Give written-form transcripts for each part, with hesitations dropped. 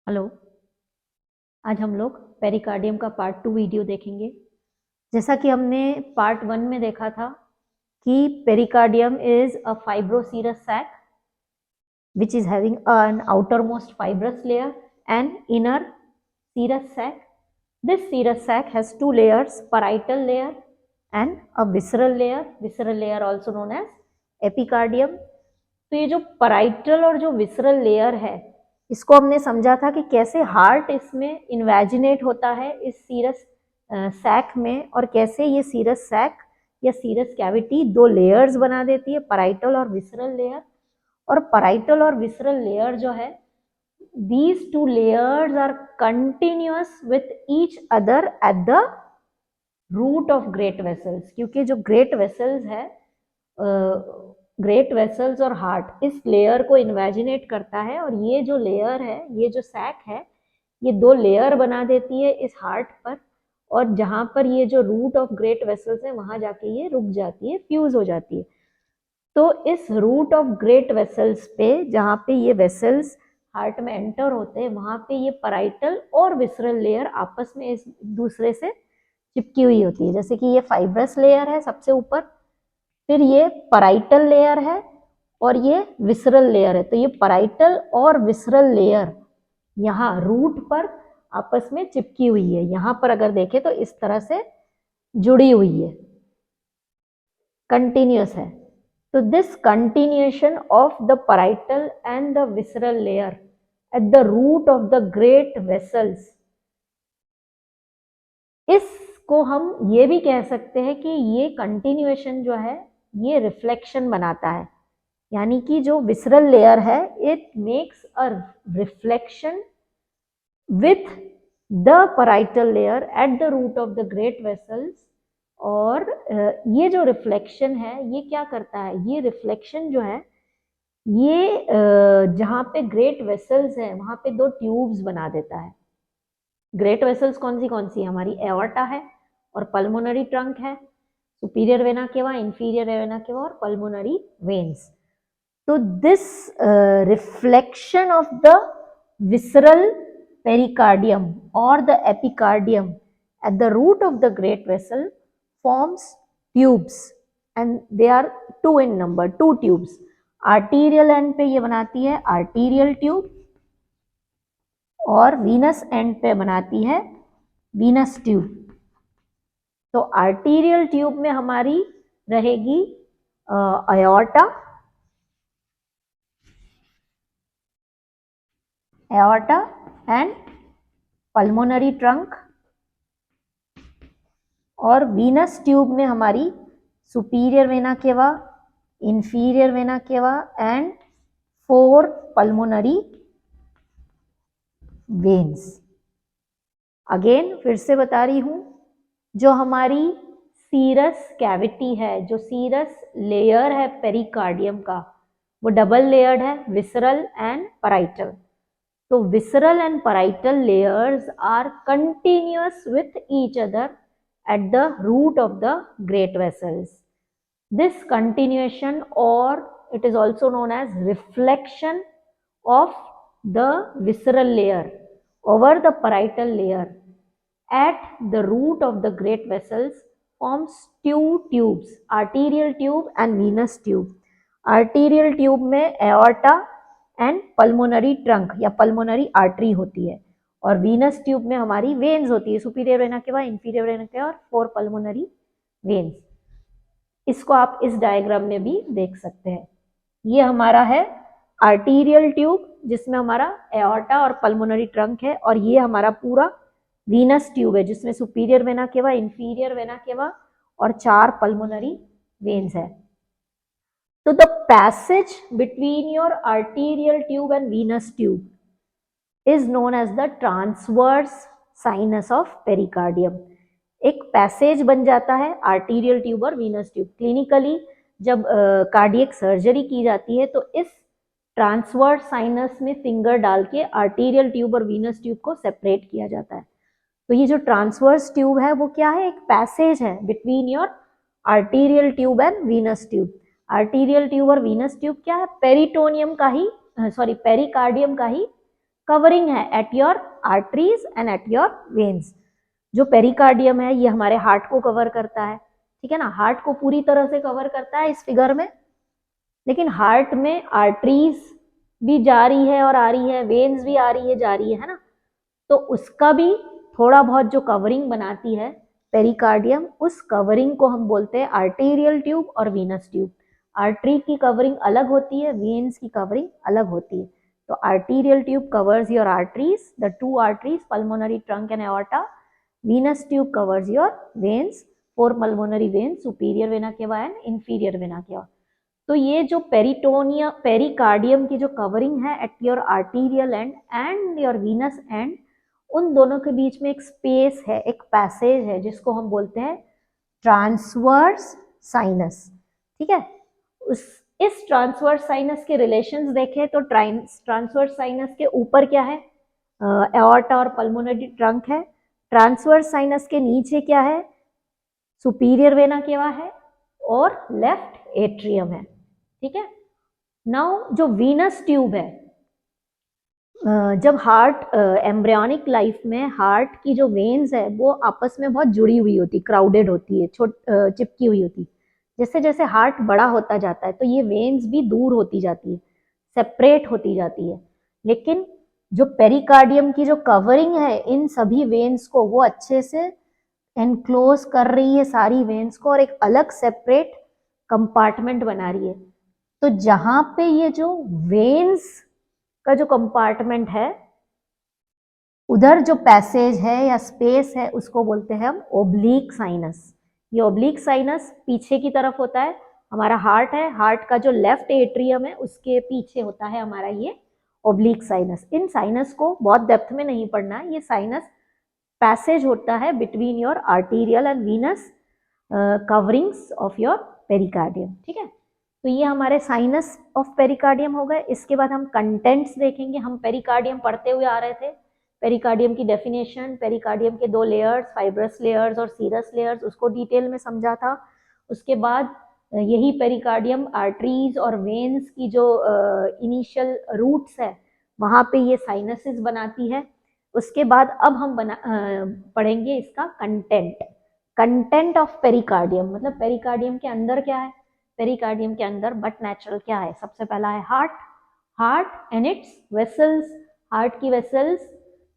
Hello. आज हम लोग पेरिकार्डियम का पार्ट 2 वीडियो देखेंगे। जैसा कि हमने पार्ट 1 में देखा था कि pericardium is a fibroserous sac which is having an outermost fibrous layer and inner serous sac. This serous sac has two layers, parietal layer and a visceral layer also known as epicardium. तो ये जो parietal और जो visceral layer है, इसको हमने समझा था कि कैसे हार्ट इसमें इन्वेजिनेट होता है इस सीरस सैक में, और कैसे ये सीरस सैक या सीरस कैविटी दो लेयर्स बना देती है, पैराइटल और विसरल लेयर। और पैराइटल और विसरल लेयर जो है, these two layers are continuous with each other at the root of great vessels, क्योंकि जो ग्रेट वेसल्स है, ग्रेट वेसल्स और हार्ट इस लेयर को इन्वेजिनेट करता है, और ये जो लेयर है, ये जो सैक है, ये दो लेयर बना देती है इस हार्ट पर, और जहां पर ये जो रूट ऑफ ग्रेट वेसल्स है वहां जाके ये रुक जाती है, फ्यूज हो जाती है। तो इस रूट ऑफ ग्रेट वेसल्स पे, जहां पे ये वेसल्स हार्ट में एंटर होते हैं, वहां पे ये पैराइटल और विसरल लेयर आपस में एक दूसरे से चिपकी हुई होती है। जैसे कि ये फाइब्रस लेयर है सबसे ऊपर, फिर ये पैराइटल लेयर है और ये विसरल लेयर है। तो ये पैराइटल और विसरल लेयर यहाँ रूट पर आपस में चिपकी हुई है। यहाँ पर अगर देखें तो इस तरह से जुड़ी हुई है, कंटिन्यूस है। तो this continuation of the parietal and the visceral layer at the root of the great vessels, इसको हम ये भी कह सकते हैं कि ये कंटिन्यूएशन जो है ये रिफ्लेक्शन बनाता है। यानी कि जो विसरल लेयर है, it makes a reflection with the parietal layer at the root of the great vessels। और ये जो रिफ्लेक्शन है ये क्या करता है, ये रिफ्लेक्शन जो है ये जहाँ पे ग्रेट वेसल्स है वहां पे दो ट्यूब्स बना देता है। ग्रेट वेसल्स कौन सी है, हमारी एओर्टा है और पल्मोनरी ट्रंक है, superior vena cava, inferior vena cava और पल्मोनरी वेन्स। तो this reflection of the visceral pericardium or the epicardium at the root of the great vessel forms tubes, and they are two in number, two tubes। arterial end पे ये बनाती है arterial tube और venous end पे बनाती है venous tube। तो arterial tube में हमारी रहेगी aorta, and pulmonary trunk, और वीनस ट्यूब में हमारी superior vena cava, inferior vena cava and 4 pulmonary veins. Again फिर से बता रही हूं, जो हमारी सीरस कैविटी है, जो सीरस लेयर है पेरिकार्डियम का, वो डबल लेयर्ड है, विसरल एंड पैराइटल। तो visceral and parietal layers are continuous with each other at the root of the great vessels. This continuation, or it is also known as reflection of the visceral layer over the parietal layer at the root of the great vessels forms two tubes, arterial tube and venous tube। arterial tube में aorta and pulmonary trunk या pulmonary artery होती है, और Venus tube में हमारी veins होती है, superior vena cava, inferior vena cava और 4 पल्मोनरी वेन्स। इसको आप इस डायग्राम में भी देख सकते हैं। ये हमारा है आर्टीरियल ट्यूब जिसमें हमारा एओर्टा और पल्मोनरी ट्रंक है, और ये हमारा पूरा वीनस ट्यूब है जिसमें superior vena cava, inferior vena cava और 4 पल्मोनरी वेन्स है। तो the passage between your arterial tube and Venus tube is known as the transverse sinus of pericardium। एक पैसेज बन जाता है आर्टीरियल ट्यूब और वीनस ट्यूब। क्लिनिकली जब cardiac surgery की जाती है तो इस ट्रांसवर्स साइनस में फिंगर डाल के आर्टीरियल ट्यूब और वीनस ट्यूब को सेपरेट किया जाता है। तो ये जो ट्रांसवर्स ट्यूब है वो क्या है, एक पैसेज है between your arterial tube and Venus tube. Arterial tube और वीनस ट्यूब क्या है, पेरिटोनियम का ही, सॉरी पेरिकार्डियम का ही कवरिंग है at your arteries and at your veins. जो पेरिकार्डियम है ये हमारे हार्ट को कवर करता है, ठीक है ना, हार्ट को पूरी तरह से कवर करता है इस फिगर में, लेकिन हार्ट में आर्टरीज भी जा रही है और आ रही है, वेन्स भी आ रही है जा रही है ना, तो उसका भी थोड़ा बहुत जो कवरिंग बनाती है पेरिकार्डियम, उस कवरिंग को हम बोलते हैं आर्टेरियल ट्यूब और वीनस ट्यूब। आर्टरी की कवरिंग अलग होती है, वेन्स की कवरिंग अलग होती है। तो arterial tube covers your arteries, the two arteries, pulmonary trunk and aorta. Venous tube covers your veins, four pulmonary veins, superior vena cava and inferior vena cava। तो ये जो पेरिटोनिया पेरिकार्डियम की जो कवरिंग है at your arterial and and your Venus and, उन दोनों के बीच में एक स्पेस है, एक पैसेज है जिसको हम बोलते हैं ट्रांसवर्स साइनस, ठीक है। इस ट्रांसवर्स साइनस के रिलेशंस देखें तो ट्रांसवर्स साइनस के ऊपर क्या है, एओर्टा और पल्मोनरी ट्रंक है। ट्रांसवर्स साइनस के नीचे क्या है, सुपीरियर वेना केवा है और लेफ्ट एट्रियम है, ठीक है। नाउ जो वीनस ट्यूब है, जब हार्ट एम्ब्रियोनिक लाइफ में हार्ट की जो वेन्स है वो आपस में बहुत जुड़ी हुई होती, क्राउडेड होती है, चिपकी हुई होती। जैसे जैसे हार्ट बड़ा होता जाता है तो ये वेन्स भी दूर होती जाती है, सेपरेट होती जाती है, लेकिन जो पेरिकार्डियम की जो कवरिंग है इन सभी वेन्स को वो अच्छे से एनक्लोज कर रही है सारी वेन्स को और एक अलग सेपरेट कंपार्टमेंट बना रही है। तो जहां पे ये जो वेन्स का जो कंपार्टमेंट है उधर जो पैसेज है या स्पेस है उसको बोलते हैं हम ओब्लिक साइनस। ये ओब्लिक साइनस पीछे की तरफ होता है, हमारा हार्ट है, हार्ट का जो लेफ्ट एट्रियम है उसके पीछे होता है हमारा ये ओब्लिक साइनस। इन साइनस को बहुत डेप्थ में नहीं पढ़ना है, ये साइनस पैसेज होता है between your arterial and Venus coverings of your pericardium, ठीक है। तो ये हमारे साइनस ऑफ पेरिकार्डियम हो गए। इसके बाद हम कंटेंट्स देखेंगे। हम पेरिकार्डियम पढ़ते हुए आ रहे थे, पेरिकार्डियम की डेफिनेशन, पेरिकार्डियम के दो लेयर्स, फाइब्रस लेयर्स और सीरस लेयर्स, उसको डिटेल में समझा था। उसके बाद यही पेरिकार्डियम आर्टरीज और वेन्स की जो इनिशियल रूट्स है वहाँ पे ये साइनसेस बनाती है। उसके बाद अब हम पढ़ेंगे इसका कंटेंट ऑफ पेरिकार्डियम, मतलब पेरिकार्डियम के अंदर क्या है। पेरिकार्डियम के अंदर बट नेचुरल क्या है, सबसे पहला है heart and it's vessels. Heart की वेसल्स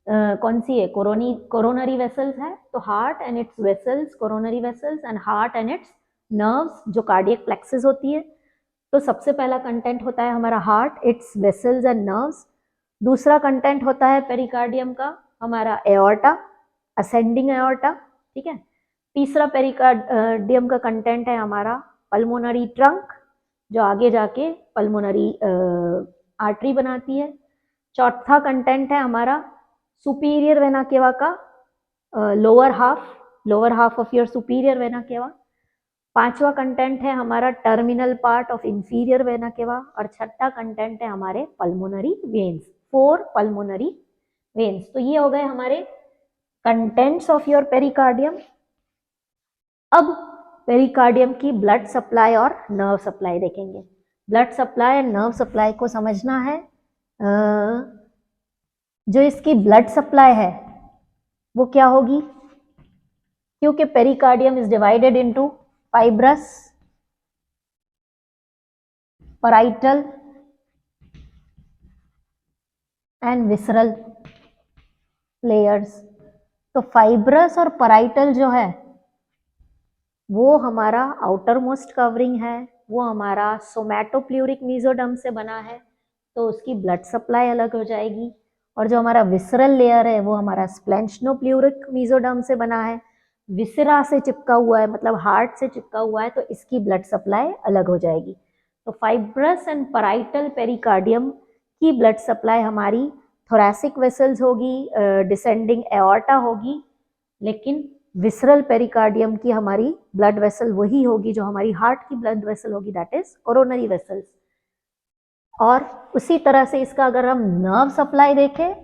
कौन सी है, कोरोनरी वेसल्स है, तो heart and it's vessels, coronary vessels, and heart and it's nerves जो कार्डियक प्लेक्सेस होती है। तो सबसे पहला कंटेंट होता है हमारा heart, it's vessels and nerves. दूसरा कंटेंट होता है पेरिकार्डियम का हमारा एओर्टा, असेंडिंग एओर्टा, ठीक है। तीसरा पेरिकार्डियम का कंटेंट है हमारा पल्मोनरी ट्रंक जो आगे जाके पल्मोनरी आर्टरी बनाती है। चौथा कंटेंट है हमारा सुपीरियर वेना केवा का lower half of your superior vena cava. पांचवा कंटेंट है हमारा terminal part of inferior vena cava. और छठा कंटेंट है हमारे पल्मोनरी वेन्स, 4 पल्मोनरी वेन्स। तो ये हो गए हमारे कंटेंट्स ऑफ योर पेरिकार्डियम। अब पेरिकार्डियम की ब्लड सप्लाई और नर्व सप्लाई देखेंगे। Blood supply and nerve supply को समझना है। जो इसकी ब्लड सप्लाई है वो क्या होगी, क्योंकि pericardium is divided into fibrous, parietal and visceral layers. तो फाइब्रस और पैराइटल जो है वो हमारा आउटर मोस्ट कवरिंग है, वो हमारा सोमैटोप्लूरिक मेसोडर्म से बना है, तो उसकी ब्लड सप्लाई अलग हो जाएगी। और जो हमारा विसरल लेयर है वो हमारा स्प्लेंचनोप्लूरिक मेसोडर्म से बना है, विसरा से चिपका हुआ है, मतलब हार्ट से चिपका हुआ है, तो इसकी ब्लड सप्लाई अलग हो जाएगी। तो फाइब्रस एंड पैराइटल पेरिकार्डियम की ब्लड सप्लाई हमारी थोरैसिक वेसल्स होगी, डिसेंडिंग एओर्टा होगी, लेकिन विसरल पेरिकार्डियम की हमारी ब्लड वेसल वही होगी जो हमारी हार्ट की ब्लड वेसल होगी, दैट इज कोरोनरी वेसल्स। और उसी तरह से इसका अगर हम नर्व सप्लाई देखें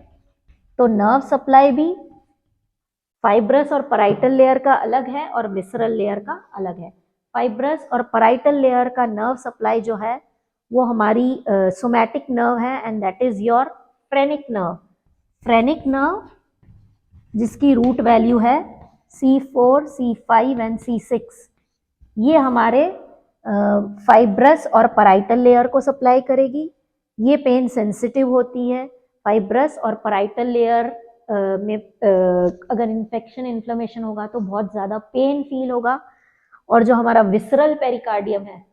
तो नर्व सप्लाई भी फाइब्रस और पैराइटल लेयर का अलग है और विसरल लेयर का अलग है। फाइब्रस और पैराइटल लेयर का नर्व सप्लाई जो है वो हमारी सोमैटिक नर्व है and that is your phrenic nerve. Phrenic nerve जिसकी रूट वैल्यू है C4, C5 एंड C6, ये हमारे फाइब्रस और पैराइटल लेयर को सप्लाई करेगी। ये पेन सेंसिटिव होती है। फाइब्रस और पैराइटल लेयर में अगर इन्फेक्शन इन्फ्लेमेशन होगा तो बहुत ज़्यादा पेन फील होगा। और जो हमारा विसरल पेरिकार्डियम है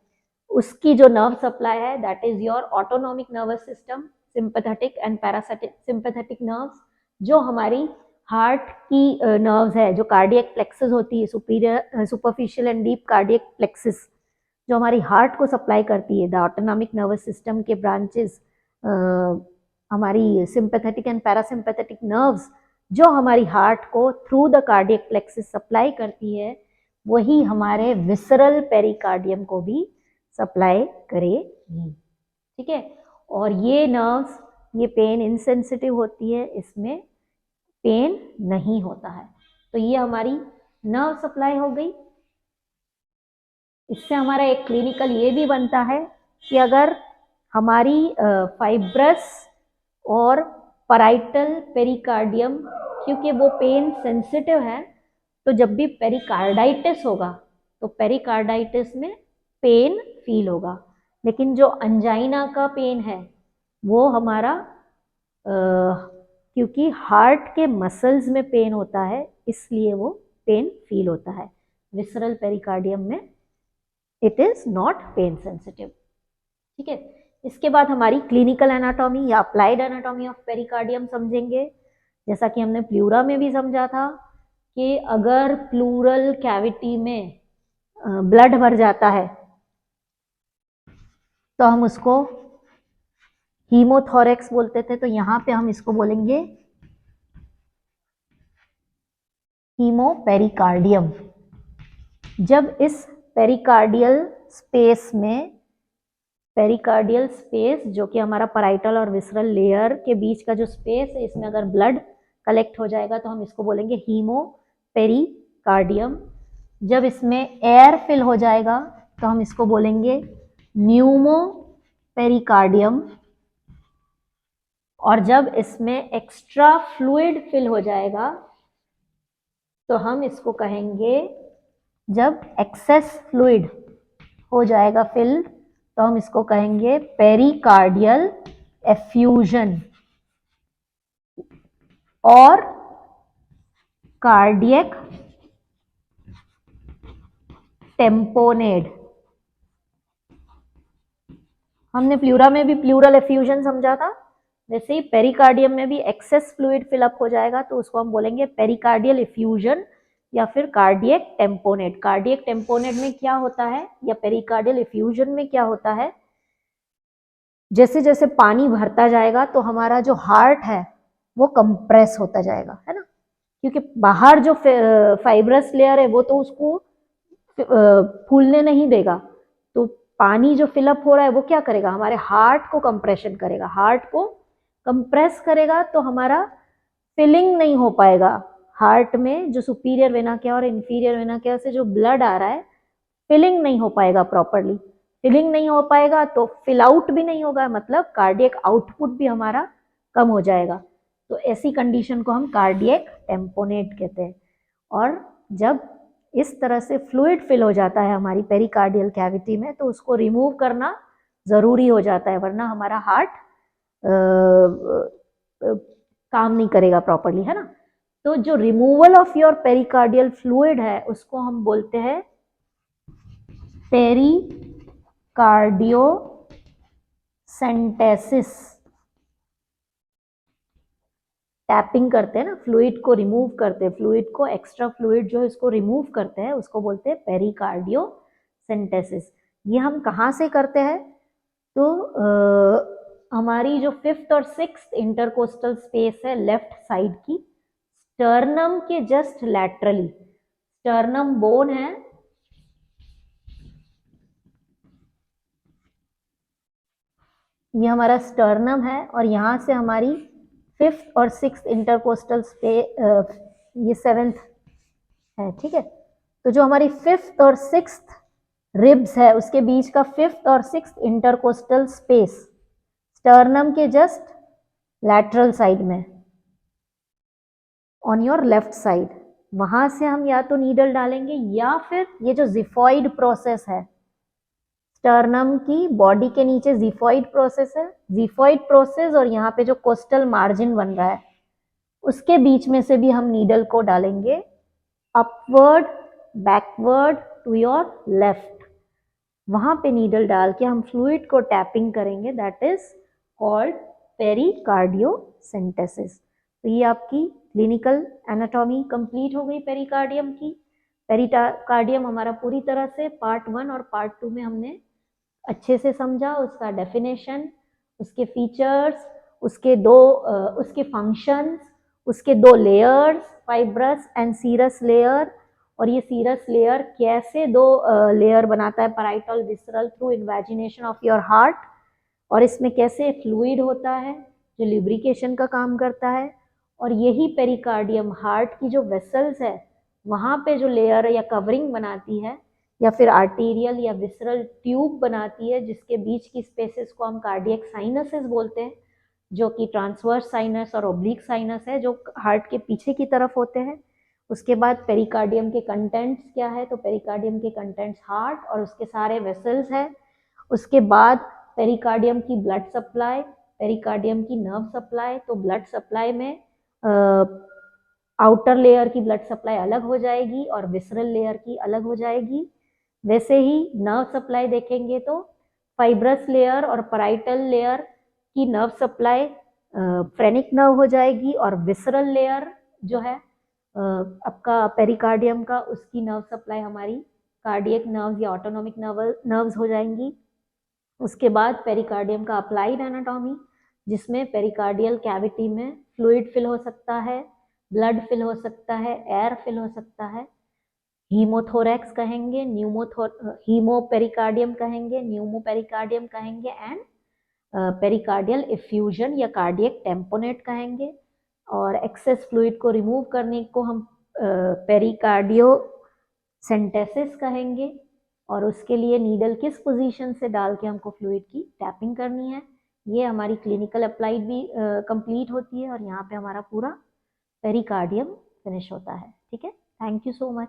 उसकी जो नर्व सप्लाई है that is your autonomic nervous system, sympathetic and parasympathetic nerves, जो हमारी हार्ट की नर्व्स है, जो कार्डियक प्लेक्सस होती है, superior superficial and deep cardiac plexus, जो हमारी हार्ट को सप्लाई करती है। द ऑटोनॉमिक नर्वस सिस्टम के ब्रांचेस, हमारी सिंपैथेटिक एंड पैरासिम्पैथेटिक नर्व्स जो हमारी हार्ट को through the cardiac plexus supply करती है, वही हमारे विसरल पेरिकार्डियम को भी सप्लाई करेगी। ठीक है, और ये नर्व्स, ये पेन इंसेंसिटिव होती है, इसमें पेन नहीं होता है। तो ये हमारी नर्व सप्लाई हो गई। इससे हमारा एक क्लिनिकल ये भी बनता है कि अगर हमारी फाइब्रस और पैराइटल पेरिकार्डियम, क्योंकि वो पेन सेंसिटिव है, तो जब भी पेरिकार्डाइटिस होगा तो पेरिकार्डाइटिस में पेन फील होगा। लेकिन जो अंजाइना का पेन है वो हमारा क्योंकि हार्ट के मसल्स में पेन होता है इसलिए वो पेन फील होता है। विसरल पेरिकार्डियम में it is not pain sensitive. ठीक है, इसके बाद हमारी क्लिनिकल एनाटॉमी या अप्लाइड एनाटॉमी ऑफ पेरिकार्डियम समझेंगे। जैसा कि हमने प्लूरा में भी समझा था कि अगर प्लूरल कैविटी में ब्लड भर जाता है तो हम उसको हीमोथोरेक्स बोलते थे, तो यहां पे हम इसको बोलेंगे हीमोपेरिकार्डियम। जब इस पेरिकार्डियल स्पेस में, पेरिकार्डियल स्पेस जो कि हमारा पैराइटल और विसरल लेयर के बीच का जो स्पेस है, इसमें अगर ब्लड कलेक्ट हो जाएगा तो हम इसको बोलेंगे हीमोपेरिकार्डियम। जब इसमें एयर फिल हो जाएगा तो हम इसको बोलेंगे न्यूमोपेरिकार्डियम। और जब इसमें एक्स्ट्रा फ्लूइड फिल हो जाएगा तो हम इसको कहेंगे, जब एक्सेस फ्लूइड हो जाएगा फिल तो हम इसको कहेंगे पेरिकार्डियल एफ्यूजन और कार्डियक टेम्पोनेड। हमने प्लूरा में भी प्लूरल एफ्यूजन समझा था, वैसे ही पेरिकार्डियम में भी एक्सेस फ्लूइड फिलअप हो जाएगा तो उसको हम बोलेंगे पेरिकार्डियल एफ्यूजन या फिर कार्डियक टेम्पोनेट। कार्डियक टेम्पोनेट में क्या होता है या पेरिकार्डियल एफ्यूजन में क्या होता है, जैसे जैसे पानी भरता जाएगा तो हमारा जो हार्ट है वो कंप्रेस होता जाएगा, है ना, क्योंकि बाहर जो फाइब्रस लेयर है वो तो उसको फूलने नहीं देगा। तो पानी जो फिलअप हो रहा है वो क्या करेगा, हमारे हार्ट को कंप्रेशन करेगा। हार्ट को कंप्रेस करेगा तो हमारा फिलिंग नहीं हो पाएगा। हार्ट में जो सुपीरियर वेना क्या और इंफीरियर वेना क्या से जो ब्लड आ रहा है, फिलिंग नहीं हो पाएगा प्रॉपरली। फिलिंग नहीं हो पाएगा तो फिल आउट भी नहीं होगा, मतलब कार्डियक आउटपुट भी हमारा कम हो जाएगा। तो ऐसी कंडीशन को हम कार्डियक टेम्पोनेट कहते हैं। और जब इस तरह से फ्लूइड फिल हो जाता है हमारी पेरिकार्डियल कैविटी में तो उसको रिमूव करना ज़रूरी हो जाता है, वरना हमारा हार्ट काम नहीं करेगा प्रॉपरली, है ना। तो जो removal of your pericardial fluid है उसको हम बोलते हैं पेरिकार्डियोसेंटेसिस। टैपिंग करते हैं ना, फ्लूइड को रिमूव करते हैं, फ्लूइड को, एक्स्ट्रा फ्लूइड जो है इसको रिमूव करते हैं, उसको बोलते हैं पेरिकार्डियोसेंटेसिस। ये हम कहाँ से करते हैं, तो हमारी जो 5th और 6th इंटरकोस्टल स्पेस है लेफ्ट साइड की, स्टर्नम के जस्ट लैटरली, स्टर्नम बोन है, ये हमारा स्टर्नम है और यहां से हमारी 5th और 6th इंटरकोस्टल स्पेस, ये 7th है, ठीक है। तो जो हमारी 5th और 6th रिब्स है उसके बीच का 5th और 6th इंटरकोस्टल स्पेस स्टर्नम के जस्ट लैटरल साइड में, ऑन योर लेफ्ट साइड, वहां से हम या तो नीडल डालेंगे या फिर ये जो जिफॉइड प्रोसेस है, स्टर्नम की बॉडी के नीचे जिफॉइड प्रोसेस है, जिफॉइड प्रोसेस और यहाँ पे जो कोस्टल मार्जिन बन रहा है उसके बीच में से भी हम नीडल को डालेंगे upward backward to your left. वहां पे नीडल डाल के हम फ्लूइड को टैपिंग करेंगे, दैट इज कॉल्ड पेरिकार्डियोसेंटेसिस। तो ये आपकी क्लिनिकल एनाटॉमी कंप्लीट हो गई पेरिकार्डियम की। पेरिकार्डियम हमारा पूरी तरह से पार्ट 1 और पार्ट 2 में हमने अच्छे से समझा, उसका डेफिनेशन, उसके फीचर्स, उसके फंक्शंस, उसके 2 layers, fibrous and serous layer, और ये सीरस लेयर कैसे 2 लेयर बनाता है, parietal visceral, through invagination of your heart, और इसमें कैसे फ्लूइड होता है जो लिब्रिकेशन का काम करता है, और यही पेरिकार्डियम हार्ट की जो वेसल्स है वहाँ पे जो लेयर या कवरिंग बनाती है, या फिर आर्टीरियल या विसरल ट्यूब बनाती है, जिसके बीच की स्पेसेस को हम कार्डियक साइनसेस बोलते हैं, जो कि ट्रांसवर्स साइनस और ओब्लिक साइनस है जो हार्ट के पीछे की तरफ होते हैं। उसके बाद पेरिकार्डियम के कंटेंट्स क्या है, तो पेरिकार्डियम के कंटेंट्स हार्ट और उसके सारे वेसल्स हैं। उसके बाद पेरिकार्डियम की ब्लड सप्लाई, पेरिकार्डियम की नर्व सप्लाई, तो ब्लड सप्लाई में आउटर लेयर की ब्लड सप्लाई अलग हो जाएगी और विसरल लेयर की अलग हो जाएगी। वैसे ही नर्व सप्लाई देखेंगे तो फाइब्रस लेयर और पैराइटल लेयर की नर्व सप्लाई फ्रेनिक नर्व हो जाएगी, और विसरल लेयर जो है आपका पेरिकार्डियम का, उसकी नर्व सप्लाई हमारी कार्डियक नर्व्स या ऑटोनोमिक नर्व्स हो जाएंगी। उसके बाद पेरिकार्डियम का अप्लाइड एनाटॉमी, जिसमें पेरिकार्डियल कैविटी में फ्लूइड फिल हो सकता है, ब्लड फिल हो सकता है, एयर फिल हो सकता है, हीमोथोरैक्स कहेंगे, हीमोपेरिकार्डियम कहेंगे, न्यूमोपेरिकार्डियम कहेंगे, एंड पेरिकार्डियल इफ्यूजन या कार्डियक टेम्पोनेट कहेंगे। और एक्सेस फ्लूइड को रिमूव करने को हम पेरिकार्डियोसेंटेसिस कहेंगे, और उसके लिए नीडल किस पोजीशन से डाल के हमको फ्लूइड की टैपिंग करनी है। ये हमारी क्लिनिकल अप्लाइड भी कंप्लीट होती है, और यहाँ पे हमारा पूरा पेरिकार्डियम फिनिश होता है। ठीक है, थैंक यू सो मच।